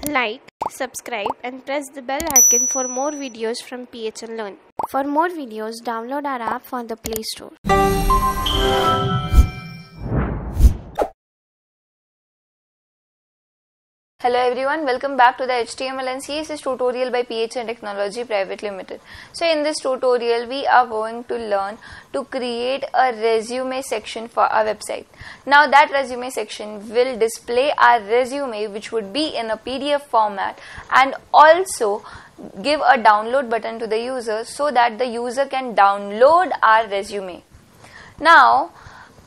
Like, subscribe and press the bell icon for more videos from PHN Learn. For more videos, download our app from the Play Store. Hello everyone, welcome back to the HTML and CSS tutorial by PHN Technology Private Limited. So in this tutorial we are going to learn to create a resume section for our website. Now that resume section will display our resume, which would be in a PDF format, and also give a download button to the user so that the user can download our resume. Now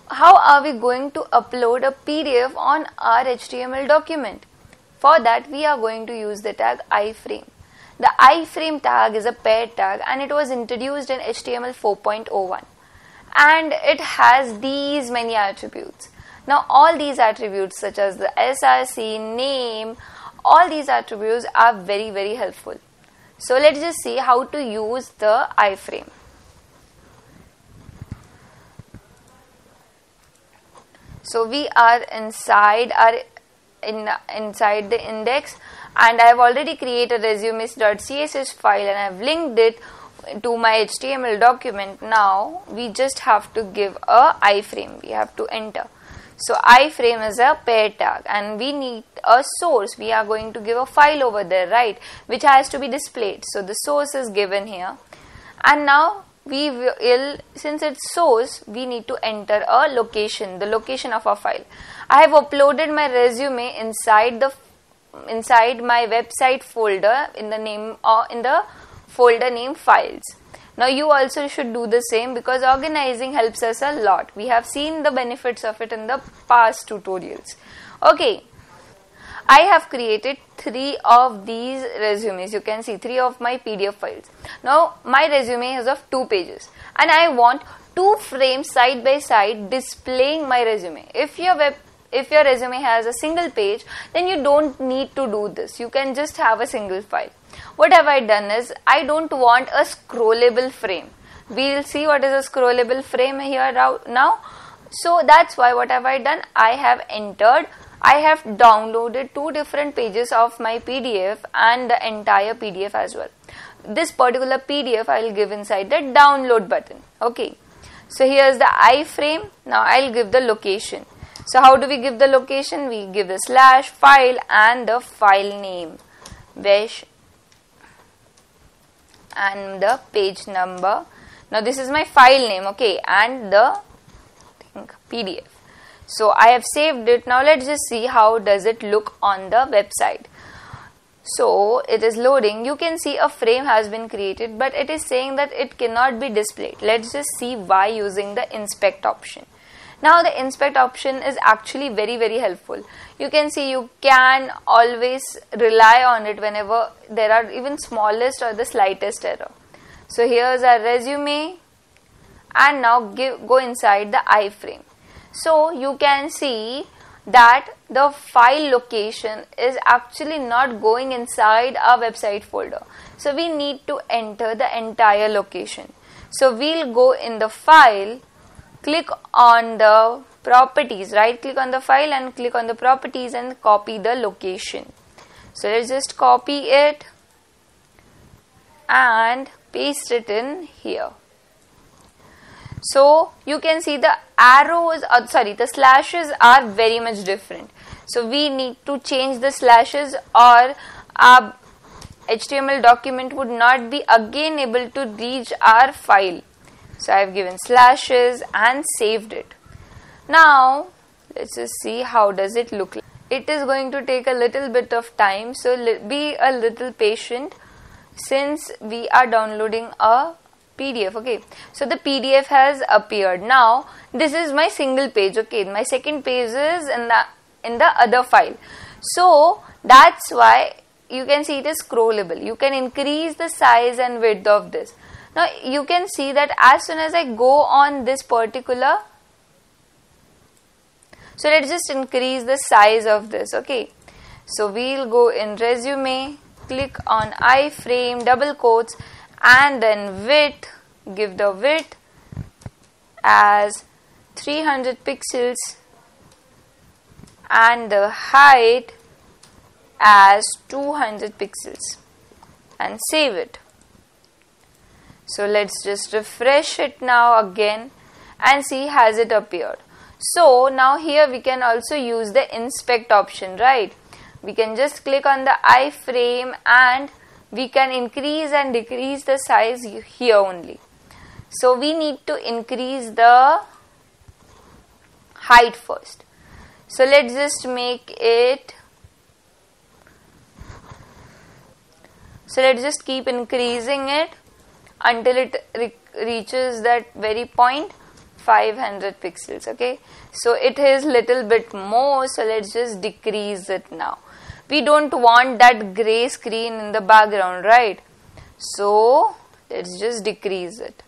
how are we going to upload a PDF on our HTML document? For that, we are going to use the tag iframe. The iframe tag is a paired tag and it was introduced in HTML 4.01, and it has these many attributes. Now all these attributes such as the SRC, name, all these attributes are very helpful. So let's just see how to use the iframe. So we are inside the index, and I have already created a resumes.css file and I have linked it to my HTML document. Now we just have to give a iframe, we have to enter. So iframe is a pair tag and we need a source. We are going to give a file over there, right, which has to be displayed. So the source is given here, and now we will, since it's source, we need to enter a location, the location of our file. I have uploaded my resume inside my website folder in the name or in the folder name files. Now you also should do the same because organizing helps us a lot. We have seen the benefits of it in the past tutorials. Okay, I have created 3 of these resumes. You can see 3 of my PDF files. Now my resume is of 2 pages and I want 2 frames side by side displaying my resume. If your resume has a single page, then you don't need to do this. You can just have a single file. What have I done is, I don't want a scrollable frame. We will see what is a scrollable frame here now. So that's why what have I done? I have downloaded 2 different pages of my PDF and the entire PDF as well. This particular PDF I will give inside the download button. Okay. So here's the iframe. Now I'll give the location. So how do we give the location? We give the / file and the file name, Vesh, and the page number. Now this is my file name, okay, and the PDF. So I have saved it. Now let's just see how does it look on the website. So it is loading. You can see a frame has been created, but it is saying that it cannot be displayed. Let's just see why using the inspect option. Now the inspect option is actually very helpful. You can see you can always rely on it whenever there are even smallest or the slightest error. So here's our resume, and now go inside the iframe. So you can see that the file location is actually not going inside our website folder. So we need to enter the entire location. So we'll go in the file, click on the properties, right click on the file and click on the properties and copy the location. So let's just copy it and paste it in here. So you can see the arrows, the slashes are very much different. So we need to change the slashes or our HTML document would not be again able to reach our file. So I have given slashes and saved it. Now let's just see how does it look like. It is going to take a little bit of time, so be a little patient since we are downloading a PDF. Okay, so the PDF has appeared. Now this is my single page. Okay, my second page is in the other file. So that's why you can see it is scrollable. You can increase the size and width of this. Now you can see that as soon as I go on this particular, so let's just increase the size of this. Okay, so we'll go in resume, click on iframe, double quotes, and then width, give the width as 300 pixels and the height as 200 pixels and save it. So let's just refresh it now again and see has it appeared. So now here we can also use the inspect option, right? We can just click on the iframe and we can increase and decrease the size here only. So we need to increase the height first. So let's just make it, so let's just keep increasing it until it reaches that very point, 500 pixels. Okay, so it is little bit more, so let's just decrease it now. We don't want that gray screen in the background, right? So let's just decrease it.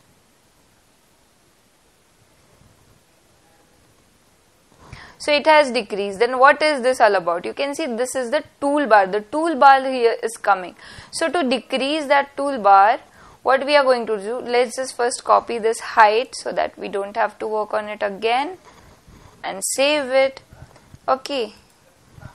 So it has decreased. Then what is this all about? You can see this is the toolbar. The toolbar here is coming. So to decrease that toolbar, what we are going to do, let's just first copy this height so that we don't have to work on it again and save it. Okay,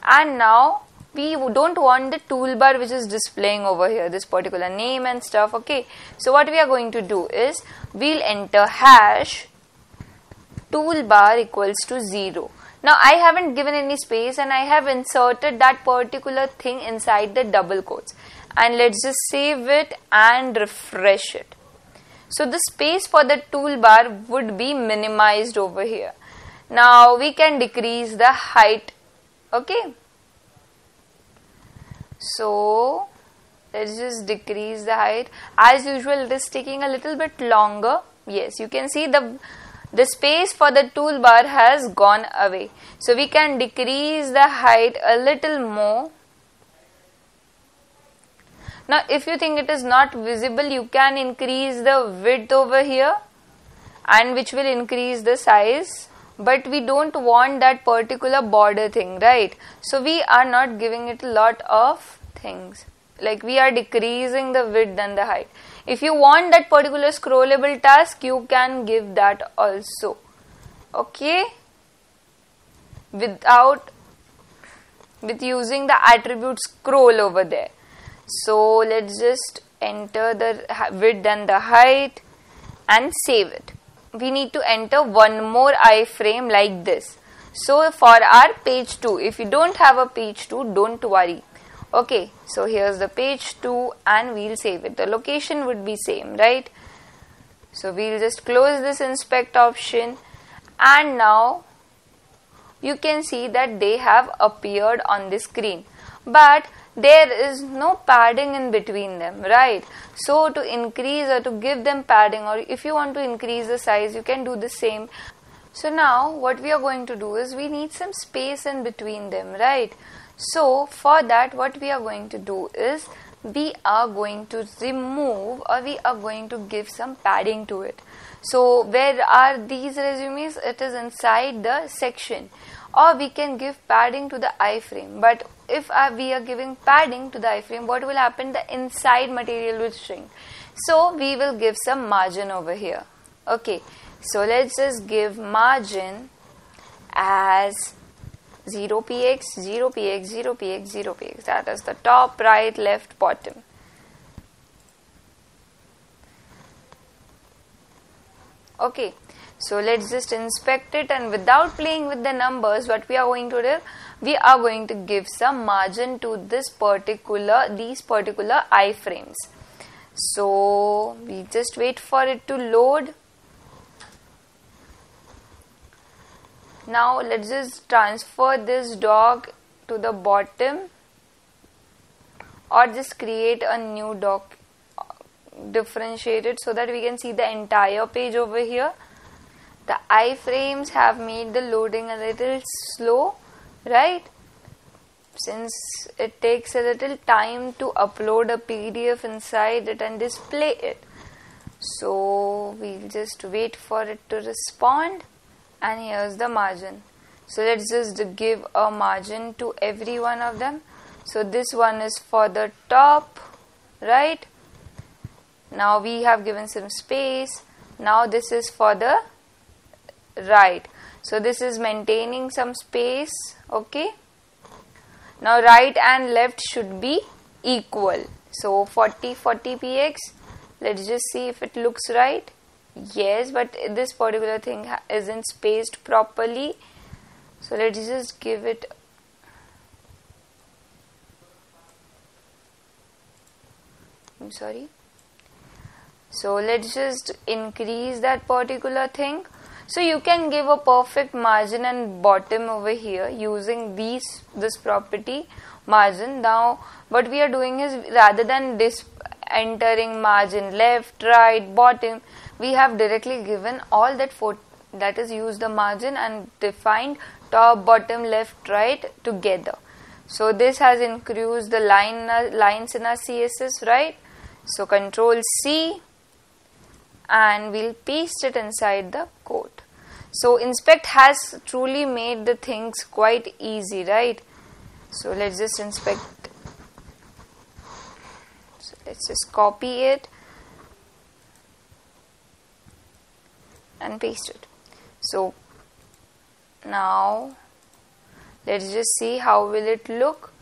and now we don't want the toolbar which is displaying over here, this particular name and stuff. Okay, so what we are going to do is we'll enter hash toolbar equals to 0. Now I haven't given any space and I have inserted that particular thing inside the double quotes, and let's just save it and refresh it. So the space for the toolbar would be minimized over here. Now we can decrease the height. Okay, so let's just decrease the height. As usual, it is taking a little bit longer. Yes, you can see the space for the toolbar has gone away. So we can decrease the height a little more. Now if you think it is not visible, you can increase the width over here, and which will increase the size. But we don't want that particular border thing, right? So we are not giving it a lot of things. Like we are decreasing the width and the height. If you want that particular scrollable task, you can give that also. Okay, with using the attribute scroll over there. So let's just enter the width and the height and save it. We need to enter one more iframe like this. So for our page 2, if you don't have a page 2, don't worry. Okay, so here's the page 2 and we'll save it. The location would be same, right? So we'll just close this inspect option, and now you can see that they have appeared on the screen, but there is no padding in between them, right? So to increase or to give them padding, or if you want to increase the size, you can do the same. So now what we are going to do is we need some space in between them, right? So for that, what we are going to do is we are going to remove, or we are going to give some padding to it. So where are these resumes? It is inside the section, or we can give padding to the iframe. But if we are giving padding to the iframe, what will happen? The inside material will shrink. So we will give some margin over here. Okay, so let's just give margin as 0px, 0px, 0px, 0px. That is the top, right, left, bottom. Okay, so let's just inspect it, and without playing with the numbers, what we are going to do, we are going to give some margin to these particular iframes. So we just wait for it to load. Now let's just transfer this doc to the bottom, or just create a new doc, differentiate it so that we can see the entire page over here. The iframes have made the loading a little slow, right? Since it takes a little time to upload a PDF inside it and display it. So we'll just wait for it to respond. And here's the margin. So let's just give a margin to every one of them. So this one is for the top, right? Now we have given some space. Now this is for the right. So this is maintaining some space. Okay. Now right and left should be equal. So 40 px. Let's just see if it looks right. Yes, but this particular thing isn't spaced properly. So let's just give it. I'm sorry. So let's just increase that particular thing. So you can give a perfect margin and bottom over here using this property margin. Now what we are doing is, rather than entering margin left, right, bottom, we have directly given all that is use the margin and defined top, bottom, left, right together. So this has increased the lines in our CSS, right? So Control C, and we'll paste it inside the code. So inspect has truly made the things quite easy, right? So let's just inspect. So let's just copy it and paste it. So now let's just see how will it look.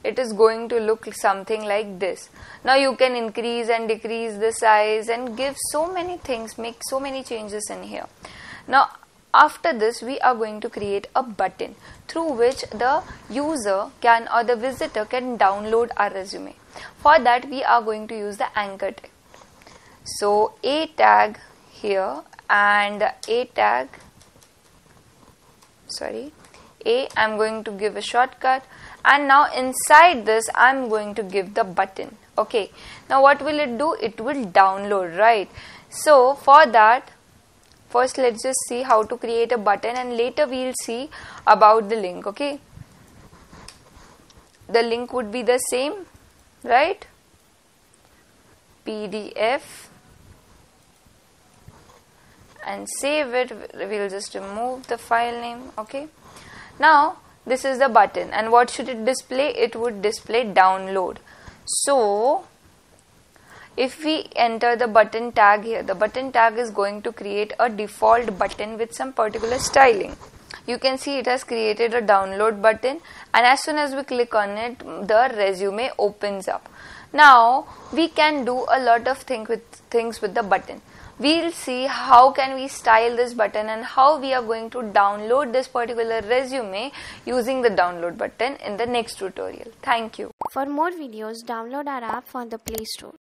It is going to look something like this. Now you can increase and decrease the size and give so many things, make so many changes in here. Now after this, we are going to create a button through which the user can, or the visitor can, download our resume. For that, we are going to use the anchor tag. So a tag here and a tag, I'm going to give a shortcut, and now inside this I'm going to give the button. Okay, now what will it do? It will download, right? So for that, first let's just see how to create a button, and later we'll see about the link. Okay, the link would be the same, right? PDF, and save it. We'll just remove the file name. Okay, now this is the button, and what should it display? It would display download. So if we enter the button tag here, the button tag is going to create a default button with some particular styling. You can see it has created a download button, and as soon as we click on it, the resume opens up. Now we can do a lot of things with the button. We'll see how can we style this button and how we are going to download this particular resume using the download button in the next tutorial. Thank you. For more videos, download our app from the Play Store.